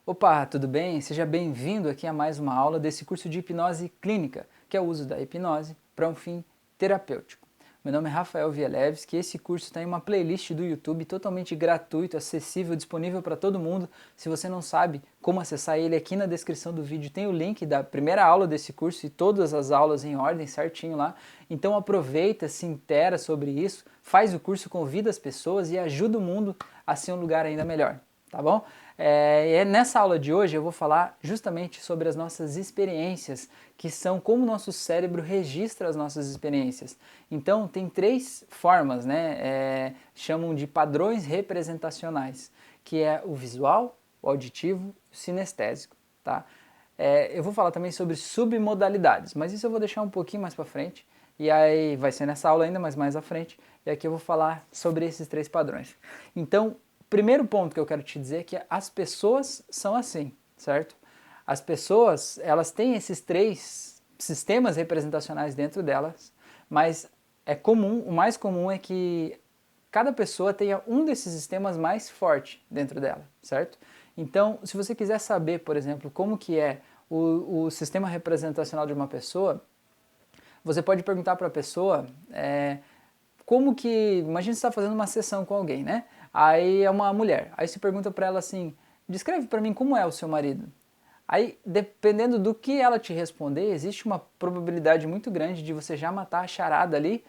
Opa, tudo bem? Seja bem-vindo aqui a mais uma aula desse curso de hipnose clínica, que é o uso da hipnose para um fim terapêutico. Meu nome é Rafael Vielewski e esse curso está em uma playlist do YouTube totalmente gratuito, acessível, disponível para todo mundo. Se você não sabe como acessar ele, aqui na descrição do vídeo tem o link da primeira aula desse curso e todas as aulas em ordem certinho lá. Então aproveita, se intera sobre isso, faz o curso, convida as pessoas e ajuda o mundo a ser um lugar ainda melhor, tá bom? Nessa aula de hoje eu vou falar justamente sobre as nossas experiências, que são como o nosso cérebro registra as nossas experiências. Então tem três formas, né? Chamam de padrões representacionais, que é o visual, o auditivo e o sinestésico, tá? Eu vou falar também sobre submodalidades, mas isso eu vou deixar um pouquinho mais para frente, e aí vai ser nessa aula ainda, mas mais à frente, e aqui eu vou falar sobre esses três padrões. Então, primeiro ponto que eu quero te dizer é que as pessoas são assim, certo? As pessoas, elas têm esses três sistemas representacionais dentro delas, mas é comum, o mais comum é que cada pessoa tenha um desses sistemas mais forte dentro dela, certo? Então, se você quiser saber, por exemplo, como que é o sistema representacional de uma pessoa, você pode perguntar para a pessoa como que, imagina você está fazendo uma sessão com alguém, né? Aí é uma mulher, aí você pergunta para ela assim, descreve para mim como é o seu marido. Aí, dependendo do que ela te responder, existe uma probabilidade muito grande de você já matar a charada ali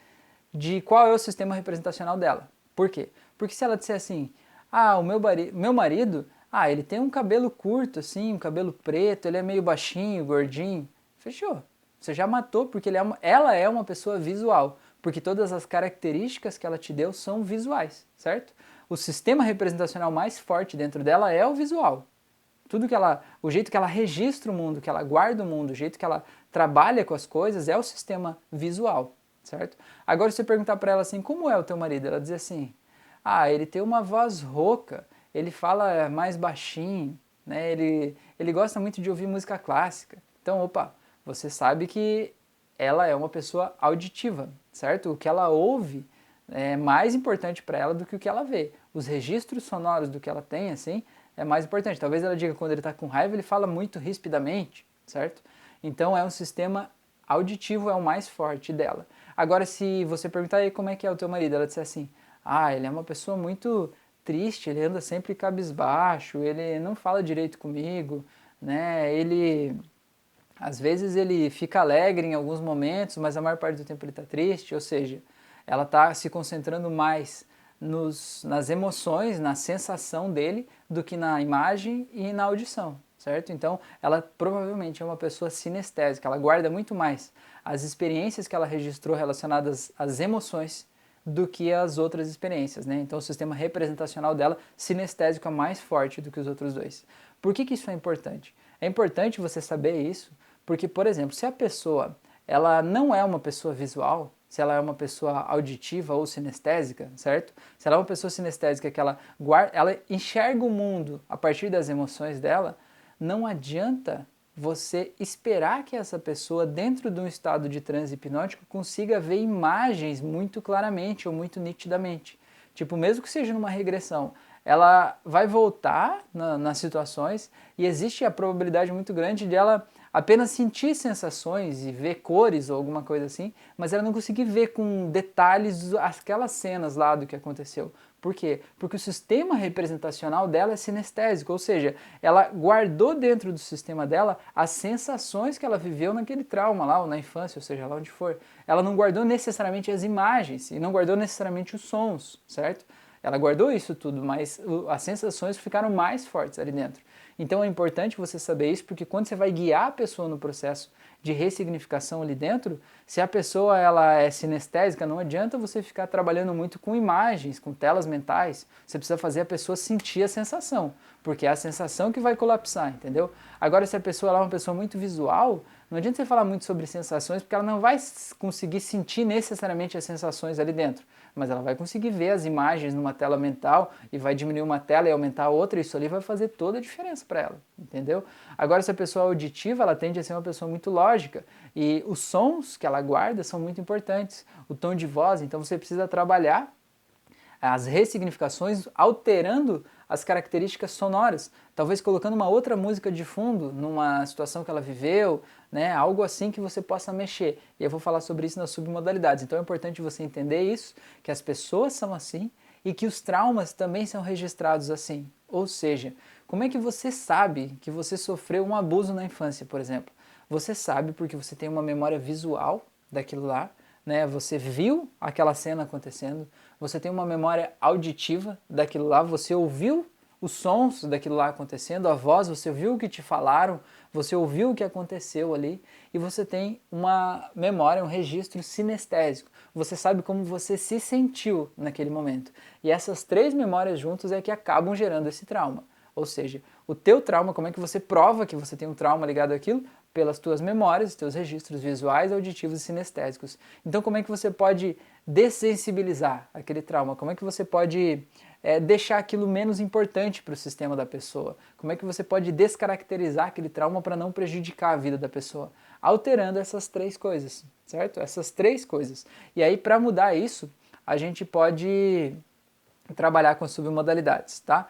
de qual é o sistema representacional dela. Por quê? Porque se ela disser assim, ah, o meu marido, ele tem um cabelo curto assim, um cabelo preto, ele é meio baixinho, gordinho, fechou. Você já matou porque ela é uma pessoa visual, porque todas as características que ela te deu são visuais, certo? O sistema representacional mais forte dentro dela é o visual. Tudo que ela, o jeito que ela registra o mundo, que ela guarda o mundo, o jeito que ela trabalha com as coisas é o sistema visual, certo? Agora se você perguntar para ela assim, como é o teu marido? Ela diz assim, ele tem uma voz rouca, ele fala mais baixinho, né? Ele gosta muito de ouvir música clássica. Então, opa, você sabe que ela é uma pessoa auditiva, certo? O que ela ouve é mais importante para ela do que o que ela vê. Os registros sonoros do que ela tem, assim, é mais importante. Talvez ela diga que quando ele está com raiva, ele fala muito rispidamente, certo? Então é um sistema auditivo, é o mais forte dela. Agora, se você perguntar aí como é que é o teu marido, ela disser assim, ele é uma pessoa muito triste, ele anda sempre cabisbaixo, ele não fala direito comigo, né? Às vezes ele fica alegre em alguns momentos, mas a maior parte do tempo ele está triste, ou seja, ela está se concentrando mais nas emoções, na sensação dele, do que na imagem e na audição, certo? Então, ela provavelmente é uma pessoa sinestésica, ela guarda muito mais as experiências que ela registrou relacionadas às emoções do que as outras experiências, né? Então, o sistema representacional dela, sinestésico, é mais forte do que os outros dois. Por que isso é importante? É importante você saber isso, porque, por exemplo, se a pessoa ela não é uma pessoa visual, se ela é uma pessoa auditiva ou sinestésica, certo? Se ela é uma pessoa sinestésica que ela enxerga o mundo a partir das emoções dela, não adianta você esperar que essa pessoa, dentro de um estado de transe hipnótico, consiga ver imagens muito claramente ou muito nitidamente. Tipo, mesmo que seja numa regressão, ela vai voltar nas situações e existe a probabilidade muito grande de ela apenas sentir sensações e ver cores ou alguma coisa assim, mas ela não conseguir ver com detalhes aquelas cenas lá do que aconteceu. Por quê? Porque o sistema representacional dela é sinestésico, ou seja, ela guardou dentro do sistema dela as sensações que ela viveu naquele trauma lá, ou na infância, ou seja, lá onde for. Ela não guardou necessariamente as imagens e não guardou necessariamente os sons, certo? Ela guardou isso tudo, mas as sensações ficaram mais fortes ali dentro. Então é importante você saber isso, porque quando você vai guiar a pessoa no processo de ressignificação ali dentro, se a pessoa ela é sinestésica, não adianta você ficar trabalhando muito com imagens, com telas mentais. Você precisa fazer a pessoa sentir a sensação, porque é a sensação que vai colapsar, entendeu? Agora, se a pessoa ela é uma pessoa muito visual, não adianta você falar muito sobre sensações, porque ela não vai conseguir sentir necessariamente as sensações ali dentro, mas ela vai conseguir ver as imagens numa tela mental e vai diminuir uma tela e aumentar a outra, e isso ali vai fazer toda a diferença para ela, entendeu? Agora, se a pessoa é auditiva, ela tende a ser uma pessoa muito lógica, e os sons que ela guarda são muito importantes, o tom de voz, então você precisa trabalhar as ressignificações alterando as características sonoras, talvez colocando uma outra música de fundo numa situação que ela viveu, né? Algo assim que você possa mexer. E eu vou falar sobre isso nas submodalidades. Então é importante você entender isso, que as pessoas são assim e que os traumas também são registrados assim. Ou seja, como é que você sabe que você sofreu um abuso na infância, por exemplo? Você sabe porque você tem uma memória visual daquilo lá, né? Você viu aquela cena acontecendo, você tem uma memória auditiva daquilo lá, você ouviu os sons daquilo lá acontecendo, a voz, você ouviu o que te falaram, você ouviu o que aconteceu ali, e você tem uma memória, um registro sinestésico. Você sabe como você se sentiu naquele momento. E essas três memórias juntas é que acabam gerando esse trauma. Ou seja, o teu trauma, como é que você prova que você tem um trauma ligado àquilo? Pelas tuas memórias, teus registros visuais, auditivos e sinestésicos. Então como é que você pode dessensibilizar aquele trauma? Como é que você pode deixar aquilo menos importante para o sistema da pessoa? Como é que você pode descaracterizar aquele trauma para não prejudicar a vida da pessoa? Alterando essas três coisas, certo? Essas três coisas. E aí para mudar isso, a gente pode trabalhar com as submodalidades, tá?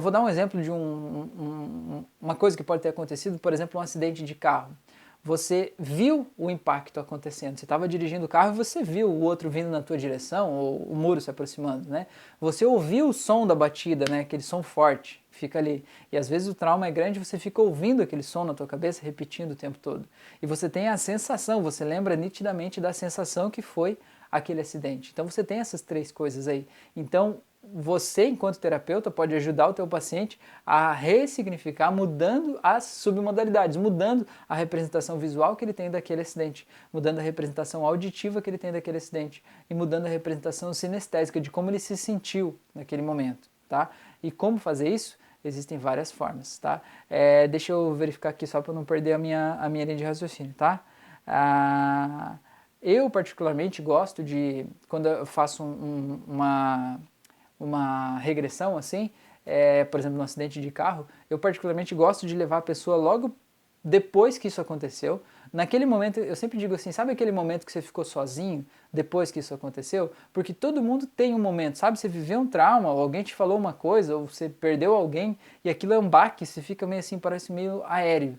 Vou dar um exemplo de uma coisa que pode ter acontecido, por exemplo, um acidente de carro. Você viu o impacto acontecendo, você estava dirigindo o carro e você viu o outro vindo na tua direção, ou o muro se aproximando, né? Você ouviu o som da batida, né? Aquele som forte, fica ali. E às vezes o trauma é grande, você fica ouvindo aquele som na tua cabeça, repetindo o tempo todo. E você tem a sensação, você lembra nitidamente da sensação que foi aquele acidente. Então você tem essas três coisas aí. Então você, enquanto terapeuta, pode ajudar o teu paciente a ressignificar, mudando as submodalidades, mudando a representação visual que ele tem daquele acidente, mudando a representação auditiva que ele tem daquele acidente e mudando a representação sinestésica de como ele se sentiu naquele momento, tá? E como fazer isso? Existem várias formas, tá? Deixa eu verificar aqui só para não perder a minha linha de raciocínio, tá? Eu particularmente gosto de, quando eu faço uma regressão assim, por exemplo, num acidente de carro, eu particularmente gosto de levar a pessoa logo depois que isso aconteceu. Naquele momento, eu sempre digo assim, sabe aquele momento que você ficou sozinho depois que isso aconteceu? Porque todo mundo tem um momento, sabe? Você viveu um trauma, ou alguém te falou uma coisa, ou você perdeu alguém, e aquilo é um baque, você fica meio assim, parece meio aéreo.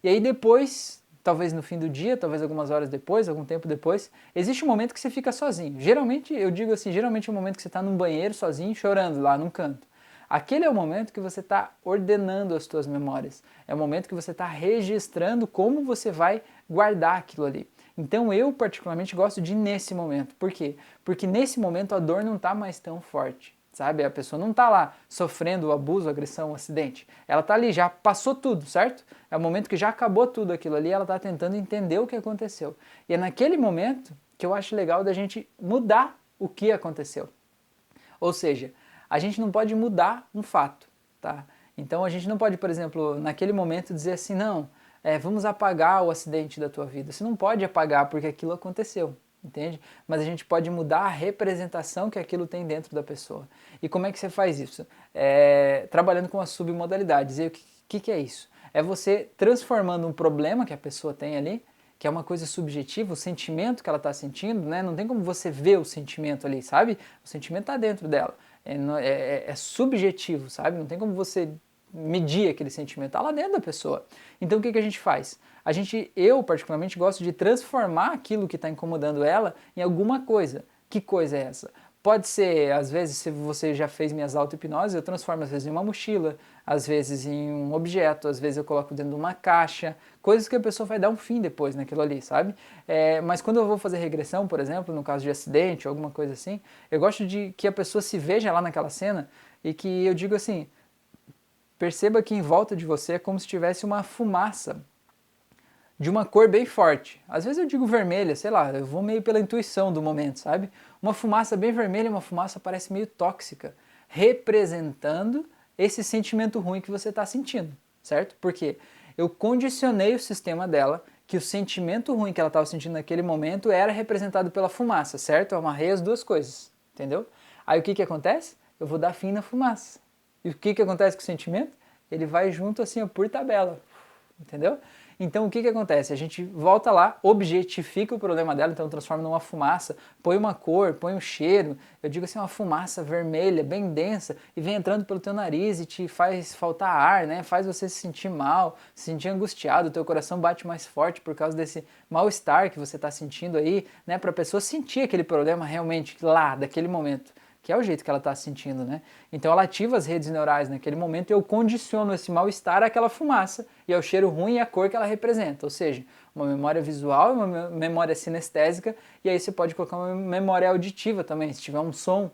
E aí depois, talvez no fim do dia, talvez algumas horas depois, algum tempo depois, existe um momento que você fica sozinho. Geralmente, eu digo assim, geralmente é o momento que você está num banheiro sozinho, chorando lá num canto. Aquele é o momento que você está ordenando as suas memórias. É o momento que você está registrando como você vai guardar aquilo ali. Então eu particularmente gosto de ir nesse momento. Por quê? Porque nesse momento a dor não está mais tão forte. Sabe? A pessoa não está lá sofrendo o abuso, a agressão, o acidente. Ela está ali, já passou tudo, certo? É o momento que já acabou tudo aquilo ali, ela está tentando entender o que aconteceu. E é naquele momento que eu acho legal da gente mudar o que aconteceu. Ou seja, a gente não pode mudar um fato, tá? Então a gente não pode, por exemplo, naquele momento dizer assim, não, vamos apagar o acidente da tua vida. Você não pode apagar porque aquilo aconteceu. Entende? Mas a gente pode mudar a representação que aquilo tem dentro da pessoa. E como é que você faz isso? Trabalhando com as submodalidades. E o que é isso? É você transformando um problema que a pessoa tem ali, que é uma coisa subjetiva, o sentimento que ela está sentindo, né? Não tem como você ver o sentimento ali, sabe? O sentimento está dentro dela. É subjetivo, sabe? Não tem como você medir aquele sentimento, está lá dentro da pessoa. Então o que a gente faz? Eu particularmente gosto de transformar aquilo que está incomodando ela em alguma coisa. Que coisa é essa? Pode ser, às vezes, se você já fez minhas auto-hipnoses, eu transformo às vezes em uma mochila, às vezes em um objeto, às vezes eu coloco dentro de uma caixa, coisas que a pessoa vai dar um fim depois naquilo ali, sabe? Mas quando eu vou fazer regressão, por exemplo, no caso de acidente ou alguma coisa assim, eu gosto de que a pessoa se veja lá naquela cena e que eu digo assim, perceba que em volta de você é como se tivesse uma fumaça de uma cor bem forte. Às vezes eu digo vermelha, sei lá, eu vou meio pela intuição do momento, sabe? Uma fumaça bem vermelha, uma fumaça parece meio tóxica, representando esse sentimento ruim que você está sentindo, certo? Porque eu condicionei o sistema dela que o sentimento ruim que ela estava sentindo naquele momento era representado pela fumaça, certo? Eu amarrei as duas coisas, entendeu? Aí o que acontece? Eu vou dar fim na fumaça. E o que acontece com o sentimento? Ele vai junto assim, ó, por tabela. entendeu? Então o que acontece? A gente volta lá, objetifica o problema dela, então transforma numa fumaça, põe uma cor, põe um cheiro, eu digo assim, uma fumaça vermelha, bem densa, e vem entrando pelo teu nariz e te faz faltar ar, né? Faz você se sentir mal, se sentir angustiado, o teu coração bate mais forte por causa desse mal-estar que você está sentindo aí, né? Para a pessoa sentir aquele problema realmente lá, daquele momento, que é o jeito que ela está sentindo, né? Então ela ativa as redes neurais naquele momento e eu condiciono esse mal-estar àquela fumaça e ao cheiro ruim e à cor que ela representa, ou seja, uma memória visual e uma memória sinestésica, e aí você pode colocar uma memória auditiva também, se tiver um som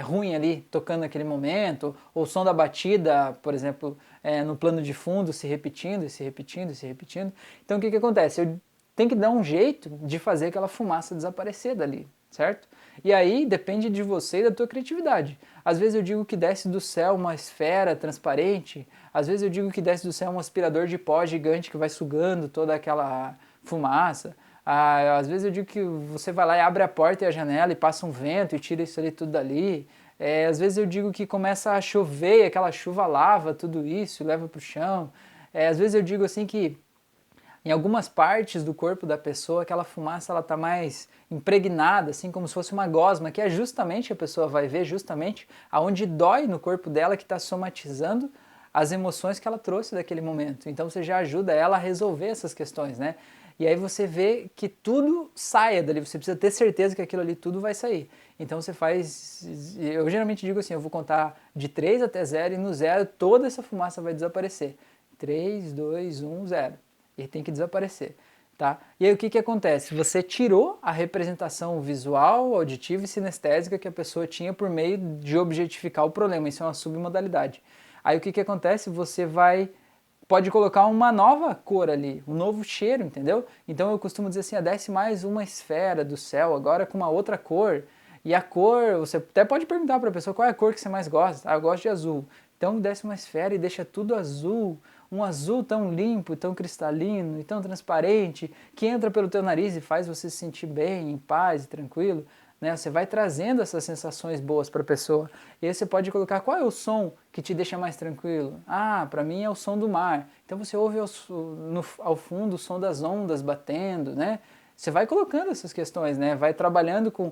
ruim ali tocando naquele momento, ou o som da batida, por exemplo, no plano de fundo se repetindo, se repetindo, se repetindo. Então o que acontece? Eu tenho que dar um jeito de fazer aquela fumaça desaparecer dali, certo? E aí depende de você e da tua criatividade. Às vezes eu digo que desce do céu uma esfera transparente, às vezes eu digo que desce do céu um aspirador de pó gigante que vai sugando toda aquela fumaça. Às vezes eu digo que você vai lá e abre a porta e a janela e passa um vento e tira isso ali tudo dali. Às vezes eu digo que começa a chover e aquela chuva lava tudo isso e leva para o chão. Às vezes eu digo assim que em algumas partes do corpo da pessoa, aquela fumaça ela tá mais impregnada, assim como se fosse uma gosma, que é justamente, a pessoa vai ver justamente aonde dói no corpo dela, que está somatizando as emoções que ela trouxe daquele momento. Então você já ajuda ela a resolver essas questões, né? E aí você vê que tudo saia dali, você precisa ter certeza que aquilo ali tudo vai sair. Então você faz, eu geralmente digo assim, eu vou contar de 3 até 0 e no 0 toda essa fumaça vai desaparecer. 3, 2, 1, 0. E tem que desaparecer, tá? E aí o que acontece? Você tirou a representação visual, auditiva e sinestésica que a pessoa tinha por meio de objetificar o problema, isso é uma submodalidade. Aí o que acontece? Você pode colocar uma nova cor ali, um novo cheiro, entendeu? Então eu costumo dizer assim, desce mais uma esfera do céu, agora com uma outra cor, e a cor, você até pode perguntar para a pessoa qual é a cor que você mais gosta. Ah, eu gosto de azul. Então desce uma esfera e deixa tudo azul, um azul tão limpo, tão cristalino e tão transparente, que entra pelo teu nariz e faz você se sentir bem, em paz e tranquilo. Né? Você vai trazendo essas sensações boas para a pessoa. E aí você pode colocar qual é o som que te deixa mais tranquilo. Ah, para mim é o som do mar. Então você ouve ao fundo o som das ondas batendo, né? Você vai colocando essas questões, né? Vai trabalhando com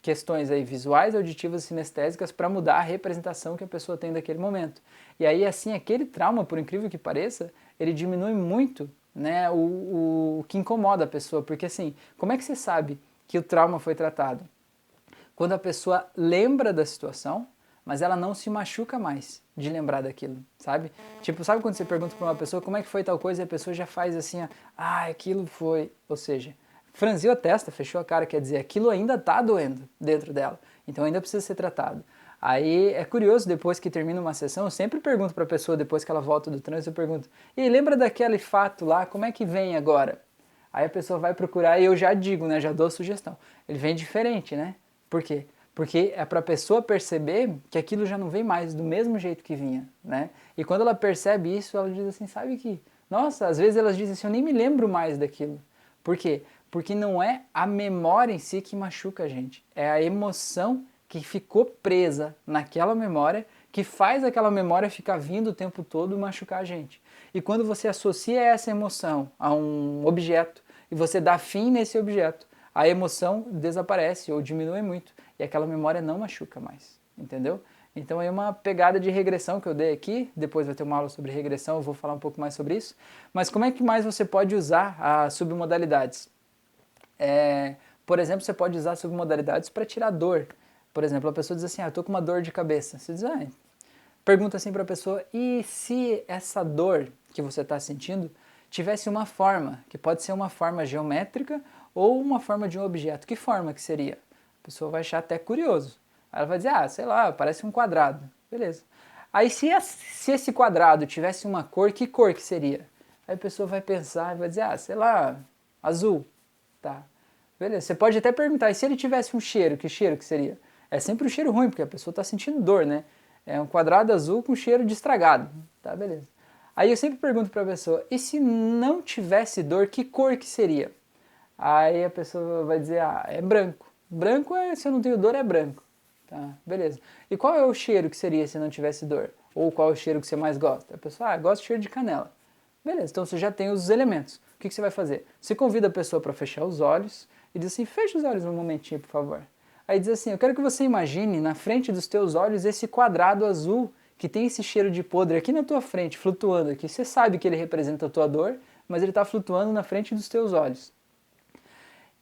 questões aí visuais, auditivas e sinestésicas para mudar a representação que a pessoa tem daquele momento. E aí, assim, aquele trauma, por incrível que pareça, ele diminui muito, né, o que incomoda a pessoa. Porque assim, como é que você sabe que o trauma foi tratado? Quando a pessoa lembra da situação, mas ela não se machuca mais de lembrar daquilo, sabe? Tipo, sabe quando você pergunta para uma pessoa como é que foi tal coisa e a pessoa já faz assim, aquilo foi, ou seja, franziu a testa, fechou a cara, quer dizer, aquilo ainda está doendo dentro dela, então ainda precisa ser tratado. Aí é curioso, depois que termina uma sessão, eu sempre pergunto para a pessoa, depois que ela volta do trânsito, eu pergunto, e lembra daquele fato lá, como é que vem agora? Aí a pessoa vai procurar e eu já digo, né, já dou a sugestão, ele vem diferente, né? Por quê? Porque é para a pessoa perceber que aquilo já não vem mais do mesmo jeito que vinha, né? E quando ela percebe isso, ela diz assim, sabe que... Nossa, às vezes elas dizem assim, eu nem me lembro mais daquilo. Por quê? Porque não é a memória em si que machuca a gente, é a emoção que ficou presa naquela memória que faz aquela memória ficar vindo o tempo todo e machucar a gente. E quando você associa essa emoção a um objeto e você dá fim nesse objeto, a emoção desaparece ou diminui muito e aquela memória não machuca mais, entendeu? Então é uma pegada de regressão que eu dei aqui, depois vai ter uma aula sobre regressão, eu vou falar um pouco mais sobre isso. Mas como é que mais você pode usar as submodalidades? Por exemplo, você pode usar submodalidades para tirar dor. Por exemplo, a pessoa diz assim, eu tô com uma dor de cabeça. Você diz, pergunta assim para a pessoa, e se essa dor que você está sentindo tivesse uma forma, que pode ser uma forma geométrica ou uma forma de um objeto, que forma que seria? A pessoa vai achar até curioso. Aí ela vai dizer, sei lá, parece um quadrado. Beleza. Aí se esse quadrado tivesse uma cor, que cor que seria? Aí a pessoa vai pensar e vai dizer, sei lá, azul. Tá. Beleza. Você pode até perguntar, e se ele tivesse um cheiro, que cheiro que seria? É sempre um cheiro ruim, porque a pessoa está sentindo dor, né? É um quadrado azul com cheiro de estragado. Tá, beleza. Aí eu sempre pergunto para a pessoa, e se não tivesse dor, que cor que seria? Aí a pessoa vai dizer, é branco. Branco, se eu não tenho dor, é branco. Tá, beleza. E qual é o cheiro que seria se não tivesse dor? Ou qual é o cheiro que você mais gosta? A pessoa, gosta de cheiro de canela. Beleza, então você já tem os elementos. O que você vai fazer? Você convida a pessoa para fechar os olhos e diz assim, fecha os olhos um momentinho, por favor. Aí diz assim, eu quero que você imagine na frente dos teus olhos esse quadrado azul que tem esse cheiro de podre aqui na tua frente, flutuando aqui. Você sabe que ele representa a tua dor, mas ele está flutuando na frente dos teus olhos.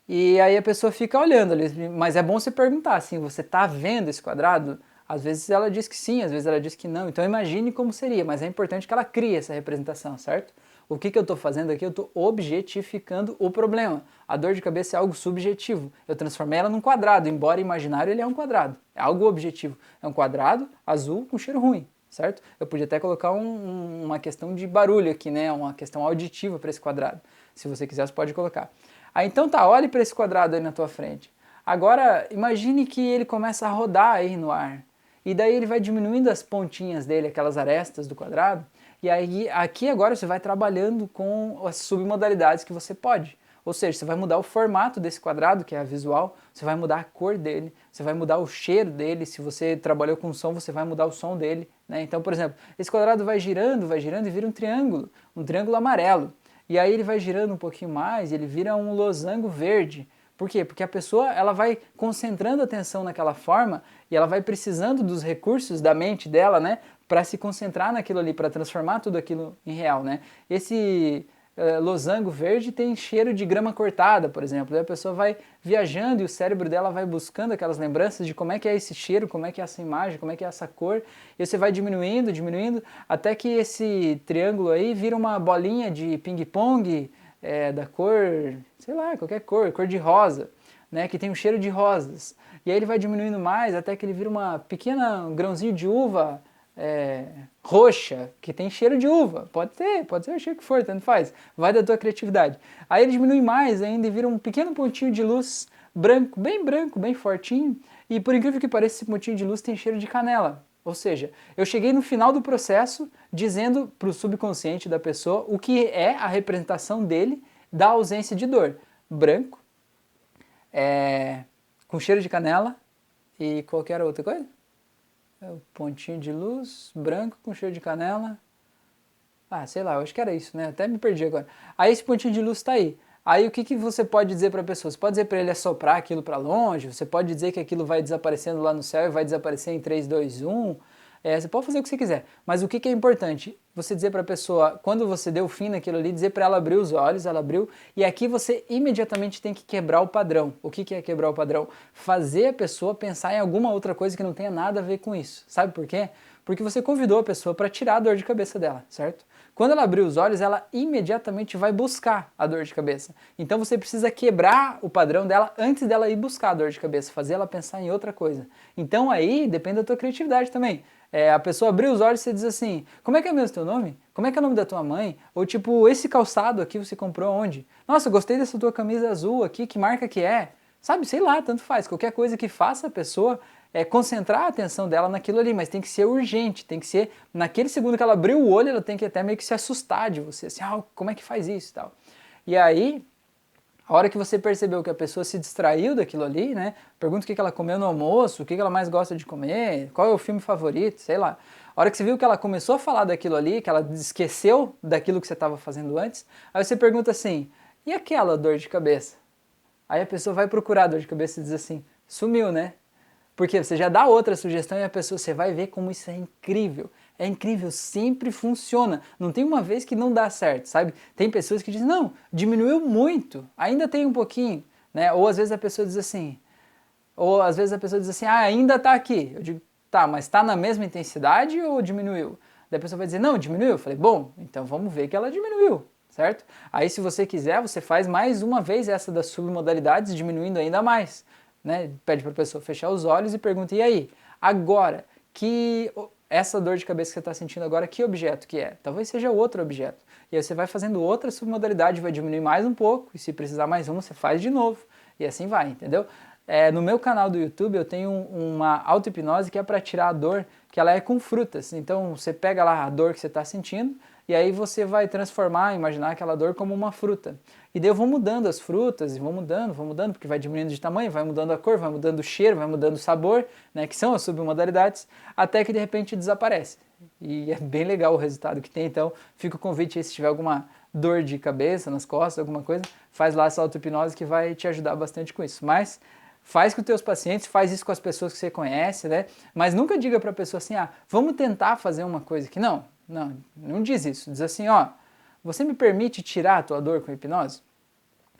E aí a pessoa fica olhando ali, mas é bom você perguntar assim, você está vendo esse quadrado? Às vezes ela diz que sim, às vezes ela diz que não, então imagine como seria, mas é importante que ela crie essa representação, certo? O que eu estou fazendo aqui? Eu estou objetificando o problema. A dor de cabeça é algo subjetivo, eu transformei ela num quadrado, embora imaginário ele é um quadrado, é algo objetivo, é um quadrado azul com cheiro ruim, certo? Eu podia até colocar uma questão de barulho aqui, né? Uma questão auditiva para esse quadrado, se você quiser você pode colocar. Aí então tá, olhe para esse quadrado aí na tua frente. Agora imagine que ele começa a rodar aí no ar. E daí ele vai diminuindo as pontinhas dele, aquelas arestas do quadrado. E aí aqui agora você vai trabalhando com as submodalidades que você pode. Ou seja, você vai mudar o formato desse quadrado, que é a visual, você vai mudar a cor dele, você vai mudar o cheiro dele, se você trabalhou com som, você vai mudar o som dele, né? Então, por exemplo, esse quadrado vai girando e vira um triângulo amarelo. E aí ele vai girando um pouquinho mais, ele vira um losango verde. Por quê? Porque a pessoa ela vai concentrando a atenção naquela forma e ela vai precisando dos recursos da mente dela, né, para se concentrar naquilo ali, para transformar tudo aquilo em real, né? Esse losango verde tem cheiro de grama cortada, por exemplo. E a pessoa vai viajando e o cérebro dela vai buscando aquelas lembranças de como é que é esse cheiro, como é que é essa imagem, como é que é essa cor. E você vai diminuindo, diminuindo, até que esse triângulo aí vira uma bolinha de ping-pong da cor, sei lá, qualquer cor de rosa, né, que tem um cheiro de rosas. E aí ele vai diminuindo mais até que ele vira uma pequena grãozinho de uva roxa, que tem cheiro de uva. Pode ser o cheiro que for, tanto faz. Vai da tua criatividade. Aí ele diminui mais ainda e vira um pequeno pontinho de luz branco, bem fortinho. E por incrível que pareça, esse pontinho de luz tem cheiro de canela. Ou seja, eu cheguei no final do processo dizendo para o subconsciente da pessoa o que é a representação dele da ausência de dor. Branco, com cheiro de canela e qualquer outra coisa. O pontinho de luz, branco com cheiro de canela. Ah, sei lá, eu acho que era isso, né? Até me perdi agora. Aí esse pontinho de luz está aí. Aí o que você pode dizer para a pessoa? Você pode dizer para ele assoprar aquilo para longe, você pode dizer que aquilo vai desaparecendo lá no céu e vai desaparecer em 3, 2, 1. Você pode fazer o que você quiser. Mas o que é importante? Você dizer para a pessoa, quando você deu fim naquilo ali, dizer para ela abrir os olhos, ela abriu, e aqui você imediatamente tem que quebrar o padrão. O que é quebrar o padrão? Fazer a pessoa pensar em alguma outra coisa que não tenha nada a ver com isso. Sabe por quê? Porque você convidou a pessoa para tirar a dor de cabeça dela, certo? Quando ela abrir os olhos, ela imediatamente vai buscar a dor de cabeça. Então você precisa quebrar o padrão dela antes dela ir buscar a dor de cabeça, fazer ela pensar em outra coisa. Então aí depende da tua criatividade também. A pessoa abriu os olhos e você diz assim, como é que é mesmo teu nome? Como é que é o nome da tua mãe? Ou tipo, esse calçado aqui você comprou onde? Nossa, gostei dessa tua camisa azul aqui, que marca que é? Sabe, sei lá, tanto faz. Qualquer coisa que faça a pessoa concentrar a atenção dela naquilo ali, mas tem que ser urgente, tem que ser, naquele segundo que ela abriu o olho, ela tem que até meio que se assustar de você, assim, como é que faz isso e tal. E aí, a hora que você percebeu que a pessoa se distraiu daquilo ali, né, pergunta o que ela comeu no almoço, o que ela mais gosta de comer, qual é o filme favorito, sei lá. A hora que você viu que ela começou a falar daquilo ali, que ela esqueceu daquilo que você estava fazendo antes, aí você pergunta assim, e aquela dor de cabeça? Aí a pessoa vai procurar a dor de cabeça e diz assim, sumiu, né? Porque você já dá outra sugestão e a pessoa, você vai ver como isso é incrível. É incrível, sempre funciona. Não tem uma vez que não dá certo, sabe? Tem pessoas que dizem, não, diminuiu muito, ainda tem um pouquinho, né? Ou às vezes a pessoa diz assim, ainda tá aqui. Eu digo, tá, mas tá na mesma intensidade ou diminuiu? Daí a pessoa vai dizer, não, diminuiu. Eu falei, bom, então vamos ver que ela diminuiu, certo? Aí se você quiser, você faz mais uma vez essa das submodalidades, diminuindo ainda mais. Né? Pede para a pessoa fechar os olhos e pergunta, e aí, agora, que essa dor de cabeça que você está sentindo agora, que objeto que é? Talvez seja outro objeto. E aí você vai fazendo outra submodalidade, vai diminuir mais um pouco, e se precisar mais uma, você faz de novo. E assim vai, entendeu? No meu canal do YouTube eu tenho uma auto-hipnose que é para tirar a dor, que ela é com frutas. Então você pega lá a dor que você está sentindo e aí você vai transformar, imaginar aquela dor como uma fruta. E daí eu vou mudando as frutas, e vou mudando, porque vai diminuindo de tamanho, vai mudando a cor, vai mudando o cheiro, vai mudando o sabor, né, que são as submodalidades, até que de repente desaparece. E é bem legal o resultado que tem, então fica o convite aí, se tiver alguma dor de cabeça, nas costas, alguma coisa, faz lá essa auto-hipnose que vai te ajudar bastante com isso. Mas faz com os teus pacientes, faz isso com as pessoas que você conhece, né? Mas nunca diga para a pessoa assim, vamos tentar fazer uma coisa aqui. Não diz isso. Diz assim, você me permite tirar a tua dor com hipnose?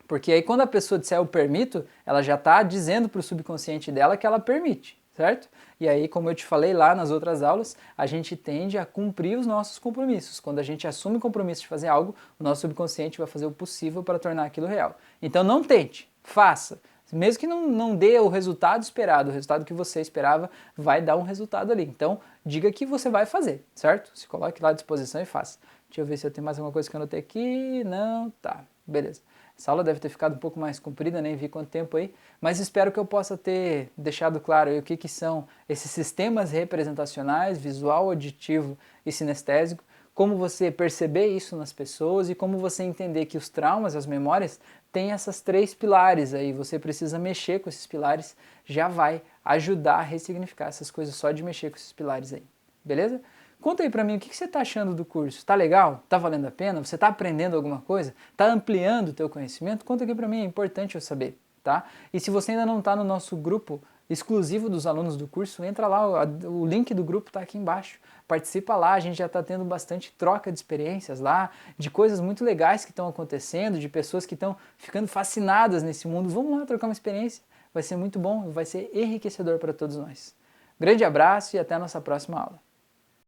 Porque aí quando a pessoa disser eu permito, ela já está dizendo para o subconsciente dela que ela permite, certo? E aí, como eu te falei lá nas outras aulas, a gente tende a cumprir os nossos compromissos. Quando a gente assume o compromisso de fazer algo, o nosso subconsciente vai fazer o possível para tornar aquilo real. Então não tente, faça. Mesmo que não dê o resultado esperado, o resultado que você esperava, vai dar um resultado ali. Então, diga que você vai fazer, certo? Se coloque lá à disposição e faça. Deixa eu ver se eu tenho mais alguma coisa que eu anotei aqui. Não, tá, beleza. Essa aula deve ter ficado um pouco mais comprida, nem vi quanto tempo aí, mas espero que eu possa ter deixado claro aí o que são esses sistemas representacionais, visual, auditivo e sinestésico, como você perceber isso nas pessoas e como você entender que os traumas, as memórias, têm essas três pilares aí, você precisa mexer com esses pilares, já vai ajudar a ressignificar essas coisas só de mexer com esses pilares aí, beleza? Conta aí pra mim, o que você está achando do curso? Tá legal? Tá valendo a pena? Você está aprendendo alguma coisa? Tá ampliando o teu conhecimento? Conta aqui pra mim, é importante eu saber, tá? E se você ainda não está no nosso grupo exclusivo dos alunos do curso, entra lá, o link do grupo está aqui embaixo. Participa lá, a gente já está tendo bastante troca de experiências lá, de coisas muito legais que estão acontecendo, de pessoas que estão ficando fascinadas nesse mundo. Vamos lá trocar uma experiência, vai ser muito bom, vai ser enriquecedor para todos nós. Grande abraço e até a nossa próxima aula.